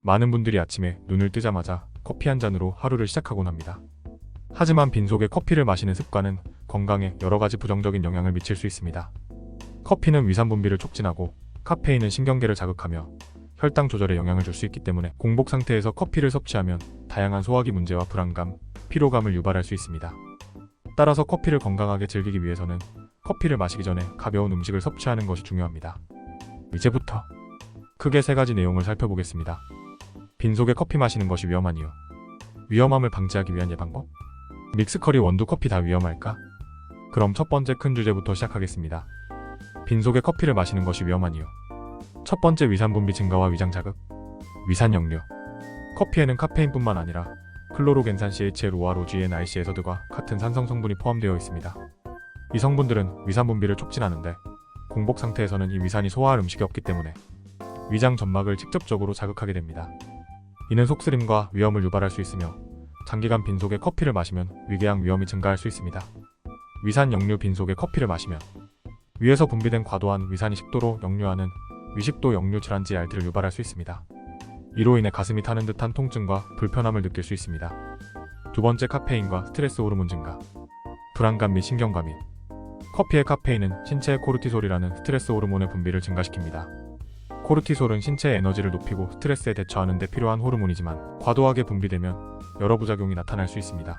많은 분들이 아침에 눈을 뜨자마자 커피 한 잔으로 하루를 시작하곤 합니다. 하지만 빈속에 커피를 마시는 습관은 건강에 여러 가지 부정적인 영향을 미칠 수 있습니다. 커피는 위산 분비를 촉진하고 카페인은 신경계를 자극하며 혈당 조절에 영향을 줄 수 있기 때문에 공복 상태에서 커피를 섭취하면 다양한 소화기 문제와 불안감, 피로감을 유발할 수 있습니다. 따라서 커피를 건강하게 즐기기 위해서는 커피를 마시기 전에 가벼운 음식을 섭취하는 것이 중요합니다. 이제부터 크게 세 가지 내용을 살펴보겠습니다. 빈속에 커피 마시는 것이 위험한 이유, 위험함을 방지하기 위한 예방법, 믹스커리 원두 커피 다 위험할까? 그럼 첫 번째 큰 주제부터 시작하겠습니다. 빈속에 커피를 마시는 것이 위험한 이유. 첫 번째, 위산 분비 증가와 위장 자극. 위산 역류. 커피에는 카페인뿐만 아니라 클로로겐산 CHLO와 로지엔 IC에서드과 같은 산성 성분이 포함되어 있습니다. 이 성분들은 위산 분비를 촉진하는데 공복 상태에서는 이 위산이 소화할 음식이 없기 때문에 위장 점막을 직접적으로 자극하게 됩니다. 이는 속쓰림과 위염을 유발할 수 있으며 장기간 빈속에 커피를 마시면 위궤양 위험이 증가할 수 있습니다. 위산 역류. 빈속에 커피를 마시면 위에서 분비된 과도한 위산이 식도로 역류하는 위식도 역류 질환 GERD를 유발할 수 있습니다. 이로 인해 가슴이 타는 듯한 통증과 불편함을 느낄 수 있습니다. 두 번째, 카페인과 스트레스 호르몬 증가. 불안감 및 신경과민. 커피의 카페인은 신체의 코르티솔이라는 스트레스 호르몬의 분비를 증가시킵니다. 코르티솔은 신체의 에너지를 높이고 스트레스에 대처하는 데 필요한 호르몬이지만 과도하게 분비되면 여러 부작용이 나타날 수 있습니다.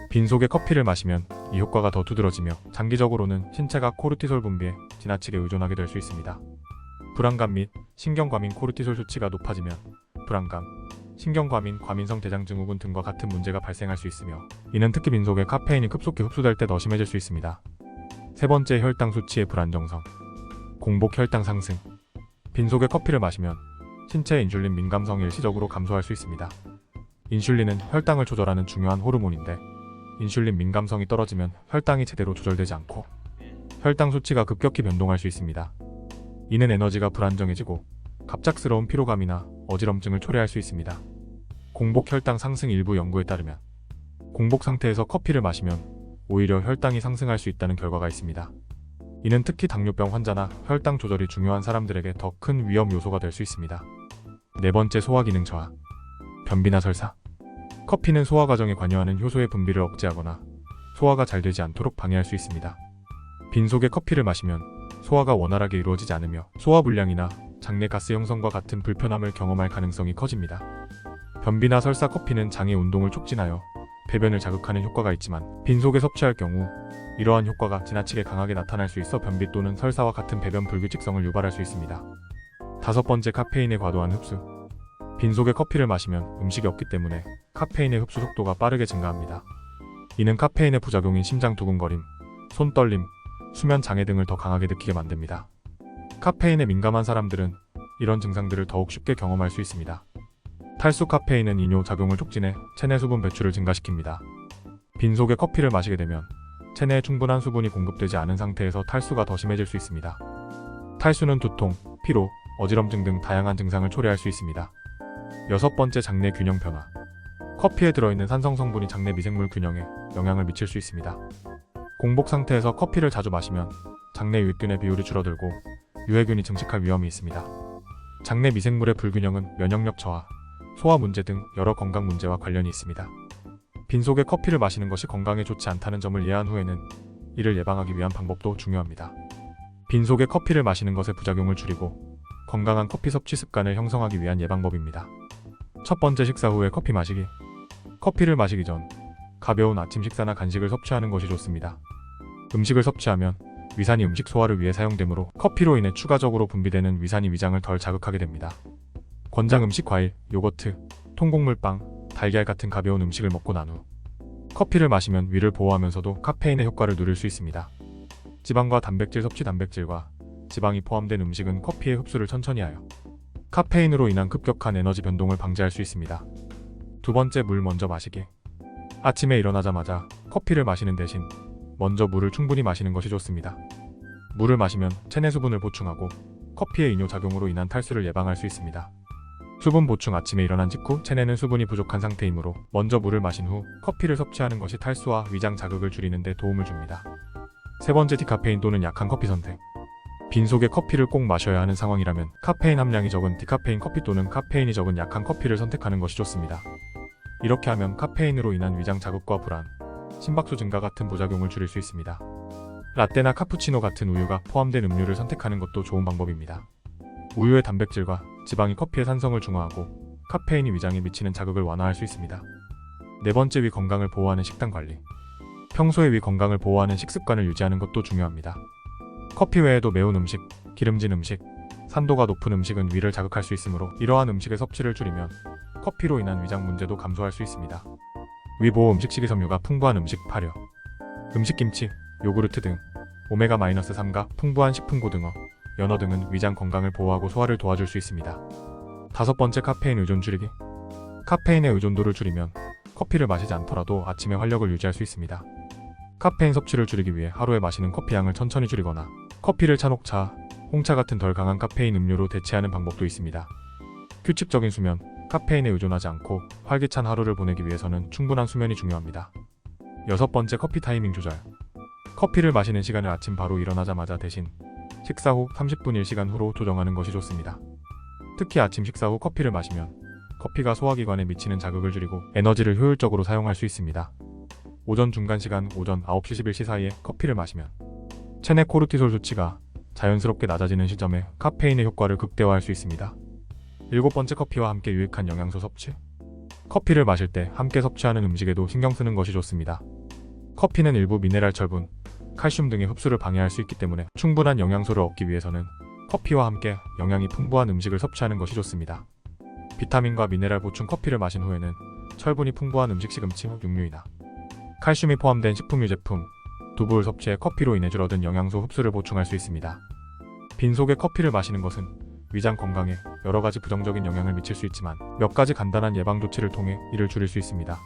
빈속에 커피를 마시면 이 효과가 더 두드러지며 장기적으로는 신체가 코르티솔 분비에 지나치게 의존하게 될 수 있습니다. 불안감 및 신경과민. 코르티솔 수치가 높아지면 불안감, 신경과민, 과민성 대장증후군 등과 같은 문제가 발생할 수 있으며 이는 특히 빈속에 카페인이 급속히 흡수될 때 더 심해질 수 있습니다. 세 번째, 혈당 수치의 불안정성. 공복 혈당 상승. 빈속에 커피를 마시면 신체의 인슐린 민감성이 일시적으로 감소할 수 있습니다. 인슐린은 혈당을 조절하는 중요한 호르몬인데 인슐린 민감성이 떨어지면 혈당이 제대로 조절되지 않고 혈당 수치가 급격히 변동할 수 있습니다. 이는 에너지가 불안정해지고 갑작스러운 피로감이나 어지럼증을 초래할 수 있습니다. 공복 혈당 상승. 일부 연구에 따르면 공복 상태에서 커피를 마시면 오히려 혈당이 상승할 수 있다는 결과가 있습니다. 이는 특히 당뇨병 환자나 혈당 조절이 중요한 사람들에게 더 큰 위험 요소가 될 수 있습니다. 네 번째, 소화기능 저하. 변비나 설사. 커피는 소화 과정에 관여하는 효소의 분비를 억제하거나 소화가 잘 되지 않도록 방해할 수 있습니다. 빈속에 커피를 마시면 소화가 원활하게 이루어지지 않으며 소화불량이나 장내 가스 형성과 같은 불편함을 경험할 가능성이 커집니다. 변비나 설사. 커피는 장의 운동을 촉진하여 배변을 자극하는 효과가 있지만 빈속에 섭취할 경우 이러한 효과가 지나치게 강하게 나타날 수 있어 변비 또는 설사와 같은 배변 불규칙성을 유발할 수 있습니다. 다섯 번째, 카페인의 과도한 흡수. 빈속에 커피를 마시면 음식이 없기 때문에 카페인의 흡수 속도가 빠르게 증가합니다. 이는 카페인의 부작용인 심장 두근거림, 손 떨림, 수면 장애 등을 더 강하게 느끼게 만듭니다. 카페인에 민감한 사람들은 이런 증상들을 더욱 쉽게 경험할 수 있습니다. 탈수. 카페인은 이뇨 작용을 촉진해 체내 수분 배출을 증가시킵니다. 빈속에 커피를 마시게 되면 체내에 충분한 수분이 공급되지 않은 상태에서 탈수가 더 심해질 수 있습니다. 탈수는 두통, 피로, 어지럼증 등 다양한 증상을 초래할 수 있습니다. 여섯 번째, 장내 균형 변화. 커피에 들어있는 산성 성분이 장내 미생물 균형에 영향을 미칠 수 있습니다. 공복 상태에서 커피를 자주 마시면 장내 유익균의 비율이 줄어들고 유해균이 증식할 위험이 있습니다. 장내 미생물의 불균형은 면역력 저하, 소화 문제 등 여러 건강 문제와 관련이 있습니다. 빈속에 커피를 마시는 것이 건강에 좋지 않다는 점을 이해한 후에는 이를 예방하기 위한 방법도 중요합니다. 빈속에 커피를 마시는 것의 부작용을 줄이고 건강한 커피 섭취 습관을 형성하기 위한 예방법입니다. 첫 번째, 식사 후에 커피 마시기. 커피를 마시기 전 가벼운 아침 식사나 간식을 섭취하는 것이 좋습니다. 음식을 섭취하면 위산이 음식 소화를 위해 사용되므로 커피로 인해 추가적으로 분비되는 위산이 위장을 덜 자극하게 됩니다. 권장 음식 과일, 요거트, 통곡물빵, 달걀 같은 가벼운 음식을 먹고 난 후 커피를 마시면 위를 보호하면서도 카페인의 효과를 누릴 수 있습니다. 지방과 단백질 섭취. 단백질과 지방이 포함된 음식은 커피의 흡수를 천천히 하여 카페인으로 인한 급격한 에너지 변동을 방지할 수 있습니다. 두 번째, 물 먼저 마시기. 아침에 일어나자마자 커피를 마시는 대신 먼저 물을 충분히 마시는 것이 좋습니다. 물을 마시면 체내 수분을 보충하고 커피의 이뇨 작용으로 인한 탈수를 예방할 수 있습니다. 수분 보충. 아침에 일어난 직후 체내는 수분이 부족한 상태이므로 먼저 물을 마신 후 커피를 섭취하는 것이 탈수와 위장 자극을 줄이는 데 도움을 줍니다. 세 번째, 디카페인 또는 약한 커피 선택. 빈속에 커피를 꼭 마셔야 하는 상황이라면 카페인 함량이 적은 디카페인 커피 또는 카페인이 적은 약한 커피를 선택하는 것이 좋습니다. 이렇게 하면 카페인으로 인한 위장 자극과 불안, 심박수 증가 같은 부작용을 줄일 수 있습니다. 라떼나 카푸치노 같은 우유가 포함된 음료를 선택하는 것도 좋은 방법입니다. 우유의 단백질과 지방이 커피의 산성을 중화하고 카페인이 위장에 미치는 자극을 완화할 수 있습니다. 네 번째, 위 건강을 보호하는 식단 관리. 평소에 위 건강을 보호하는 식습관을 유지하는 것도 중요합니다. 커피 외에도 매운 음식, 기름진 음식, 산도가 높은 음식은 위를 자극할 수 있으므로 이러한 음식의 섭취를 줄이면 커피로 인한 위장 문제도 감소할 수 있습니다. 위보호 음식 식이섬유가 풍부한 음식 발효. 음식 김치, 요구르트 등 오메가-3가 풍부한 식품 고등어, 연어 등은 위장 건강을 보호하고 소화를 도와줄 수 있습니다. 다섯 번째, 카페인 의존 줄이기. 카페인의 의존도를 줄이면 커피를 마시지 않더라도 아침에 활력을 유지할 수 있습니다. 카페인 섭취를 줄이기 위해 하루에 마시는 커피 양을 천천히 줄이거나 커피를 차녹차, 홍차 같은 덜 강한 카페인 음료로 대체하는 방법도 있습니다. 규칙적인 수면, 카페인에 의존하지 않고 활기찬 하루를 보내기 위해서는 충분한 수면이 중요합니다. 여섯 번째, 커피 타이밍 조절. 커피를 마시는 시간을 아침 바로 일어나자마자 대신 식사 후 30분 1시간 후로 조정하는 것이 좋습니다. 특히 아침 식사 후 커피를 마시면 커피가 소화기관에 미치는 자극을 줄이고 에너지를 효율적으로 사용할 수 있습니다. 오전 중간 시간 오전 9시 11시 사이에 커피를 마시면 체내 코르티솔 수치가 자연스럽게 낮아지는 시점에 카페인의 효과를 극대화할 수 있습니다. 일곱 번째, 커피와 함께 유익한 영양소 섭취. 커피를 마실 때 함께 섭취하는 음식에도 신경 쓰는 것이 좋습니다. 커피는 일부 미네랄 철분, 칼슘 등의 흡수를 방해할 수 있기 때문에 충분한 영양소를 얻기 위해서는 커피와 함께 영양이 풍부한 음식을 섭취하는 것이 좋습니다. 비타민과 미네랄 보충 커피를 마신 후에는 철분이 풍부한 음식 시금치, 육류이나 칼슘이 포함된 식품유 제품, 두부를 섭취해 커피로 인해 줄어든 영양소 흡수를 보충할 수 있습니다. 빈속에 커피를 마시는 것은 위장 건강에 여러 가지 부정적인 영향을 미칠 수 있지만 몇 가지 간단한 예방 조치를 통해 이를 줄일 수 있습니다.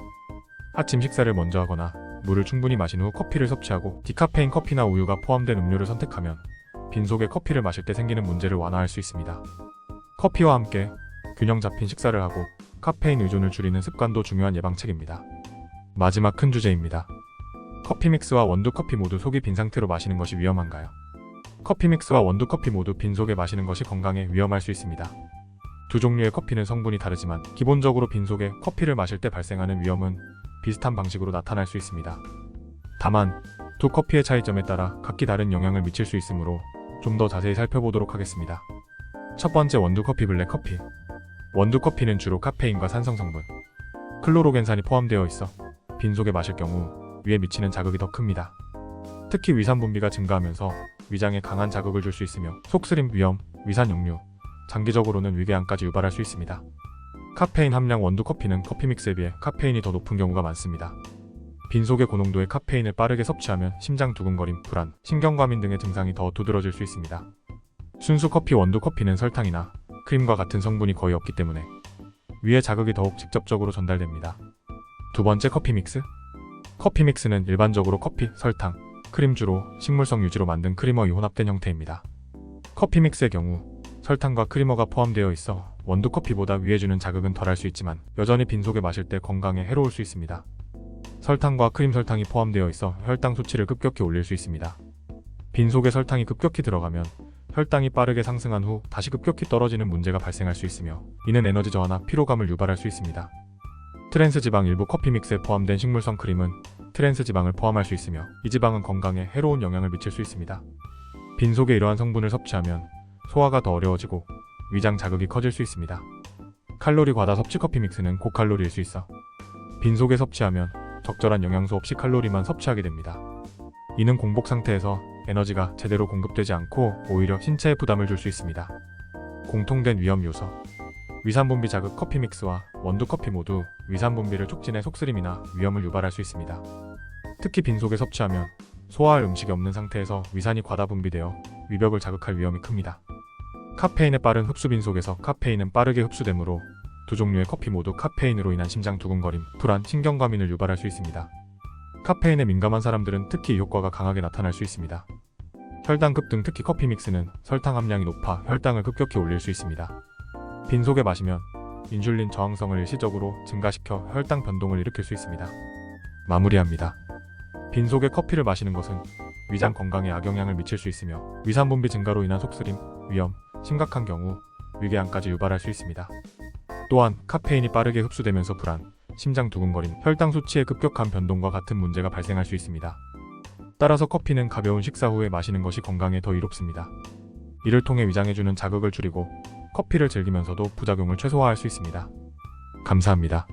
아침 식사를 먼저 하거나 물을 충분히 마신 후 커피를 섭취하고 디카페인 커피나 우유가 포함된 음료를 선택하면 빈속에 커피를 마실 때 생기는 문제를 완화할 수 있습니다. 커피와 함께 균형 잡힌 식사를 하고 카페인 의존을 줄이는 습관도 중요한 예방책입니다. 마지막 큰 주제입니다. 커피 믹스와 원두 커피 모두 속이 빈 상태로 마시는 것이 위험한가요? 커피 믹스와 원두 커피 모두 빈속에 마시는 것이 건강에 위험할 수 있습니다. 두 종류의 커피는 성분이 다르지만 기본적으로 빈속에 커피를 마실 때 발생하는 위험은 비슷한 방식으로 나타날 수 있습니다. 다만 두 커피의 차이점에 따라 각기 다른 영향을 미칠 수 있으므로 좀 더 자세히 살펴보도록 하겠습니다. 첫 번째, 원두 커피, 블랙 커피. 원두 커피는 주로 카페인과 산성 성분, 클로로겐산이 포함되어 있어 빈속에 마실 경우 위에 미치는 자극이 더 큽니다. 특히 위산 분비가 증가하면서 위장에 강한 자극을 줄 수 있으며 속쓰림, 위염, 위산 역류, 장기적으로는 위궤양까지 유발할 수 있습니다. 카페인 함량. 원두 커피는 커피 믹스에 비해 카페인이 더 높은 경우가 많습니다. 빈속의 고농도의 카페인을 빠르게 섭취하면 심장 두근거림, 불안, 신경과민 등의 증상이 더 두드러질 수 있습니다. 순수 커피. 원두 커피는 설탕이나 크림과 같은 성분이 거의 없기 때문에 위의 자극이 더욱 직접적으로 전달됩니다. 두 번째, 커피 믹스. 커피 믹스는 일반적으로 커피, 설탕, 크림 주로 식물성 유지로 만든 크리머이 혼합된 형태입니다. 커피 믹스의 경우 설탕과 크리머가 포함되어 있어 원두 커피보다 위에 주는 자극은 덜할 수 있지만 여전히 빈속에 마실 때 건강에 해로울 수 있습니다. 설탕과 크림 설탕이 포함되어 있어 혈당 수치를 급격히 올릴 수 있습니다. 빈속에 설탕이 급격히 들어가면 혈당이 빠르게 상승한 후 다시 급격히 떨어지는 문제가 발생할 수 있으며 이는 에너지 저하나 피로감을 유발할 수 있습니다. 트랜스 지방. 일부 커피 믹스에 포함된 식물성 크림은 트랜스 지방을 포함할 수 있으며 이 지방은 건강에 해로운 영향을 미칠 수 있습니다. 빈속에 이러한 성분을 섭취하면 소화가 더 어려워지고 위장 자극이 커질 수 있습니다. 칼로리 과다 섭취. 커피 믹스는 고칼로리일 수 있어 빈속에 섭취하면 적절한 영양소 없이 칼로리만 섭취하게 됩니다. 이는 공복 상태에서 에너지가 제대로 공급되지 않고 오히려 신체에 부담을 줄 수 있습니다. 공통된 위험 요소. 위산 분비 자극. 커피 믹스와 원두 커피 모두 위산 분비를 촉진해 속쓰림이나 위염을 유발할 수 있습니다. 특히 빈속에 섭취하면 소화할 음식이 없는 상태에서 위산이 과다 분비되어 위벽을 자극할 위험이 큽니다. 카페인의 빠른 흡수. 빈속에서 카페인은 빠르게 흡수되므로 두 종류의 커피 모두 카페인으로 인한 심장 두근거림, 불안, 신경과민을 유발할 수 있습니다. 카페인에 민감한 사람들은 특히 이 효과가 강하게 나타날 수 있습니다. 혈당 급등. 특히 커피 믹스는 설탕 함량이 높아 혈당을 급격히 올릴 수 있습니다. 빈속에 마시면 인슐린 저항성을 일시적으로 증가시켜 혈당 변동을 일으킬 수 있습니다. 마무리합니다. 빈속에 커피를 마시는 것은 위장 건강에 악영향을 미칠 수 있으며 위산 분비 증가로 인한 속쓰림, 위염, 심각한 경우 위궤양까지 유발할 수 있습니다. 또한 카페인이 빠르게 흡수되면서 불안, 심장 두근거림, 혈당 수치의 급격한 변동과 같은 문제가 발생할 수 있습니다. 따라서 커피는 가벼운 식사 후에 마시는 것이 건강에 더 이롭습니다. 이를 통해 위장에 주는 자극을 줄이고 커피를 즐기면서도 부작용을 최소화할 수 있습니다. 감사합니다.